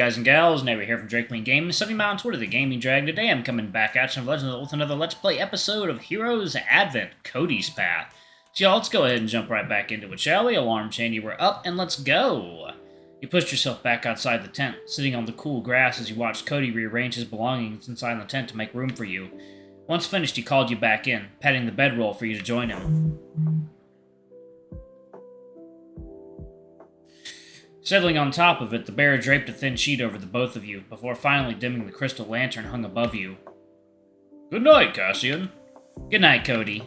guys and gals? Neighbor here from Drake Queen Gaming, sending on Twitter, the Gaming Dragon. Today I'm coming back at you with another Let's Play episode of Heroes Advent, Kody's Path. So y'all, let's go ahead and jump right back into it, shall we? Alarm chain, you were up, and let's go! You pushed yourself back outside the tent, sitting on the cool grass as you watched Kody rearrange his belongings inside the tent to make room for you. Once finished, he called you back in, patting the bedroll for you to join him. Settling on top of it, the bear draped a thin sheet over the both of you, before finally dimming the crystal lantern hung above you. Good night, Cassian. Good night, Kody.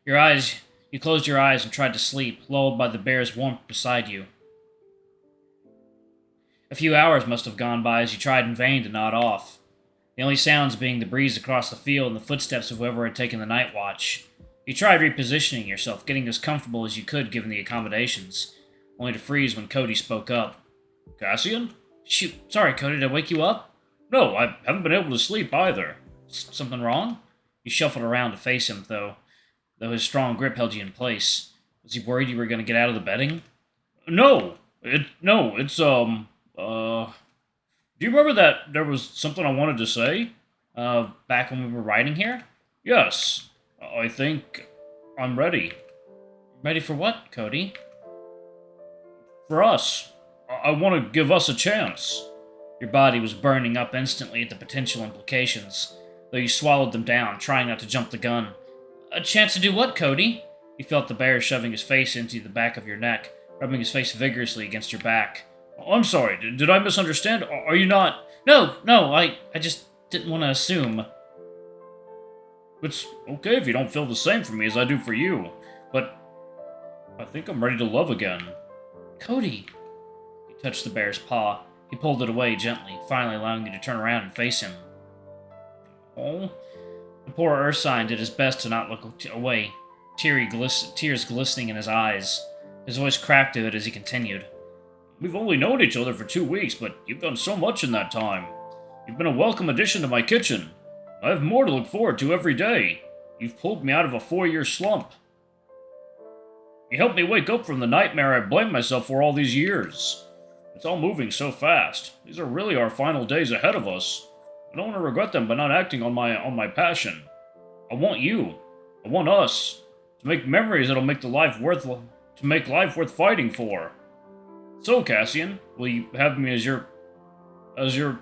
You closed your eyes and tried to sleep, lulled by the bear's warmth beside you. A few hours must have gone by as you tried in vain to nod off. The only sounds being the breeze across the field and the footsteps of whoever had taken the night watch. You tried repositioning yourself, getting as comfortable as you could given the accommodations, only to freeze when Kody spoke up. Cassian? Shoot, sorry Kody, did I wake you up? No, I haven't been able to sleep either. Something wrong? You shuffled around to face him, though his strong grip held you in place. Was he worried you were going to get out of the bedding? No, it's, do you remember that there was something I wanted to say? Back when we were riding here? Yes. I think I'm ready. Ready for what, Kody? For us. I want to give us a chance. Your body was burning up instantly at the potential implications, though you swallowed them down, trying not to jump the gun. A chance to do what, Kody? You felt the bear shoving his face into the back of your neck, rubbing his face vigorously against your back. I'm sorry, did I misunderstand? Are you not... No, I just didn't want to assume. It's okay if you don't feel the same for me as I do for you, but I think I'm ready to love again. Kody. You touched the bear's paw. He pulled it away gently, finally allowing you to turn around and face him. Oh? The poor Ursine did his best to not look away, tears glistening in his eyes. His voice cracked a bit as he continued. We've only known each other for 2 weeks, but you've done so much in that time. You've been a welcome addition to my kitchen. I have more to look forward to every day. You've pulled me out of a 4-year slump. You helped me wake up from the nightmare I blamed myself for all these years. It's all moving so fast. These are really our final days ahead of us. I don't want to regret them by not acting on my passion. I want you. I want us. To make memories that'll make life worth fighting for. So, Cassian, will you have me as your... You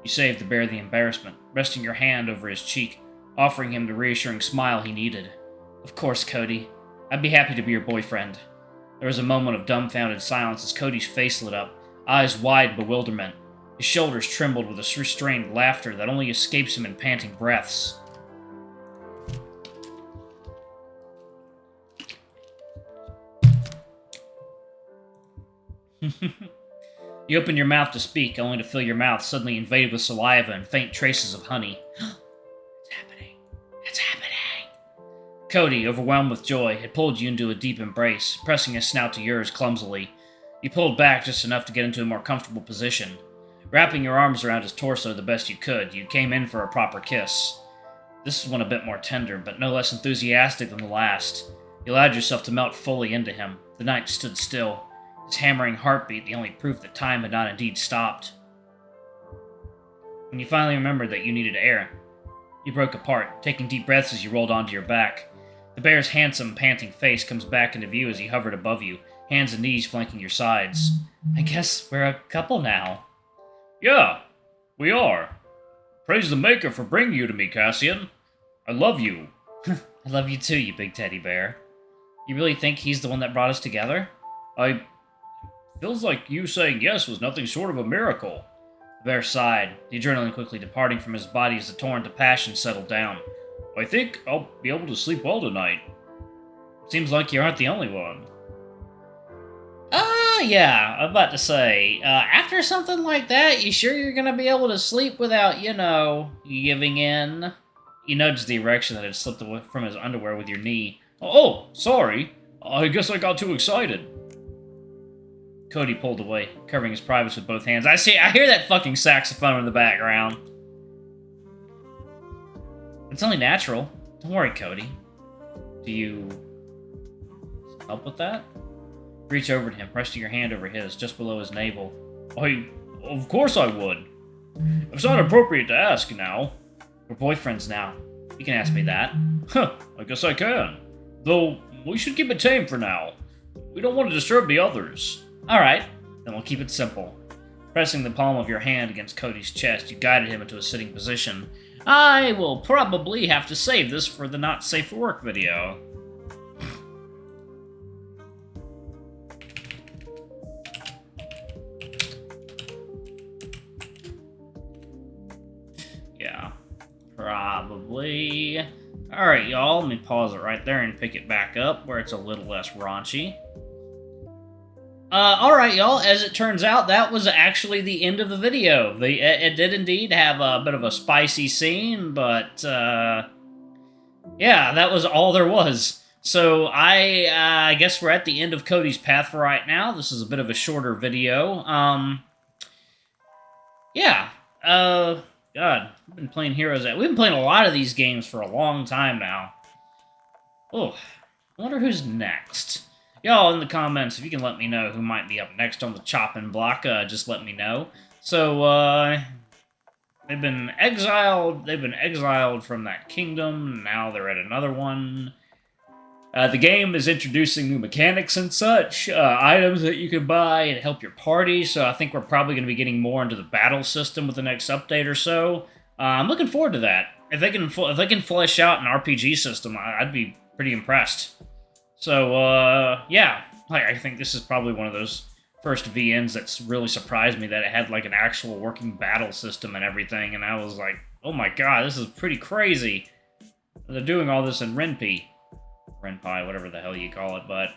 saved the bear the embarrassment, resting your hand over his cheek, offering him the reassuring smile he needed. Of course, Kody. I'd be happy to be your boyfriend. There was a moment of dumbfounded silence as Kody's face lit up, eyes wide in bewilderment. His shoulders trembled with a restrained laughter that only escapes him in panting breaths. You open your mouth to speak, only to feel your mouth suddenly invaded with saliva and faint traces of honey. It's happening. It's happening. Kody, overwhelmed with joy, had pulled you into a deep embrace, pressing his snout to yours clumsily. You pulled back just enough to get into a more comfortable position. Wrapping your arms around his torso the best you could, you came in for a proper kiss. This one a bit more tender, but no less enthusiastic than the last. You allowed yourself to melt fully into him. The night stood still. His hammering heartbeat the only proof that time had not indeed stopped. When you finally remembered that you needed air, you broke apart, taking deep breaths as you rolled onto your back. The bear's handsome, panting face comes back into view as he hovered above you, hands and knees flanking your sides. I guess we're a couple now. Yeah, we are. Praise the Maker for bringing you to me, Cassian. I love you. I love you too, you big teddy bear. You really think he's the one that brought us together? Feels like you saying yes was nothing short of a miracle. The bear sighed, the adrenaline quickly departing from his body as the torrent of passion settled down. I think I'll be able to sleep well tonight. Seems like you aren't the only one. Yeah, I'm about to say, after something like that, you sure you're gonna be able to sleep without, giving in? You noticed the erection that had slipped away from his underwear with your knee. Oh, sorry. I guess I got too excited. Kody pulled away, covering his privates with both hands. I hear that fucking saxophone in the background. It's only natural. Don't worry, Kody. Do you Help with that? Reach over to him, pressing your hand over his, just below his navel. Of course I would. It's not appropriate to ask now. We're boyfriends now. You can ask me that. Huh, I guess I can. Though, we should keep it tame for now. We don't want to disturb the others. Alright, then we'll keep it simple. Pressing the palm of your hand against Cody's chest, you guided him into a sitting position. I will probably have to save this for the Not Safe for Work video. Yeah, probably. Alright, y'all, let me pause it right there and pick it back up where it's a little less raunchy. Alright, y'all, as it turns out, that was actually the end of the video. It did indeed have a bit of a spicy scene, but, yeah, that was all there was. So, I guess we're at the end of Cody's path for right now. This is a bit of a shorter video. Yeah, God, I've been playing Heroes. We've been playing a lot of these games for a long time now. Oh, I wonder who's next. Y'all in the comments, if you can let me know who might be up next on the chopping block, just let me know. So, they've been exiled from that kingdom, now they're at another one. The game is introducing new mechanics and such, items that you can buy and help your party, so I think we're probably going to be getting more into the battle system with the next update or so. I'm looking forward to that. If they can flesh out an RPG system, I'd be pretty impressed. So, yeah, I think this is probably one of those first VNs that's really surprised me that it had, like, an actual working battle system and everything, and I was like, oh my god, this is pretty crazy. They're doing all this in Ren'Py, whatever the hell you call it, but,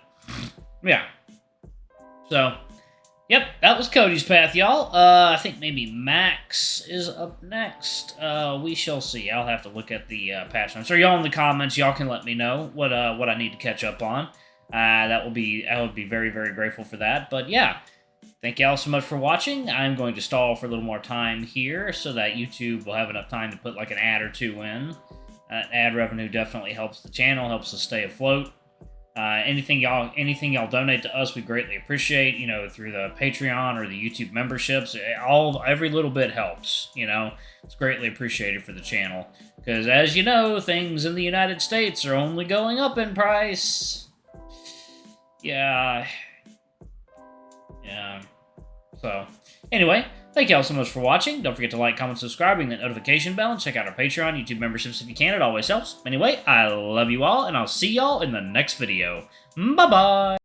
yeah. So, yep, that was Cody's path, y'all. I think maybe Max is up next. We shall see. I'll have to look at the patch notes. So y'all in the comments, y'all can let me know what I need to catch up on. I would be very, very grateful for that. But yeah, thank y'all so much for watching. I'm going to stall for a little more time here so that YouTube will have enough time to put like an ad or two in. Ad revenue definitely helps the channel, helps us stay afloat. Anything y'all donate to us, we greatly appreciate, you know, through the Patreon or the YouTube memberships. Every little bit helps, you know. It's greatly appreciated for the channel. Because, as you know, things in the United States are only going up in price. Yeah. So, anyway, thank y'all so much for watching. Don't forget to like, comment, subscribe, ring that notification bell, and check out our Patreon, YouTube memberships if you can. It always helps. Anyway, I love you all, and I'll see y'all in the next video. Bye-bye!